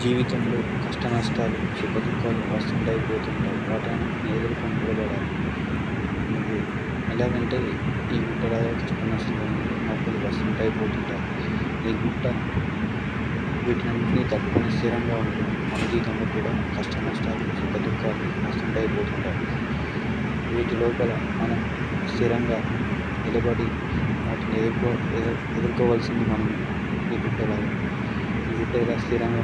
జీవితంలో కష్ట నష్టాలు, సుఖ దుఃఖాలు వస్తుంటాయి, పోతుంటాయి. వాటిని ఎదుర్కొని నిలబడాలి. నువ్వు ఎలాగంటే ఈ గుట్టలాగా కష్ట నష్టాలు నొప్పులు వస్తుంటాయి, పోతుంటాయి. ఈ గుట్ట వీటినన్నింటినీ తట్టుకొని స్థిరంగా ఉంటుంది. మన జీవితంలో కూడా కష్ట నష్టాలు, సుఖ దుఃఖాలు వస్తుంటాయి, పోతుంటాయి. వీటి లోపల మనం స్థిరంగా నిలబడి వాటిని ఎదుర్కోవాల్సింది మనం. ఈ గుట్ట ఇలా స్థిరంగా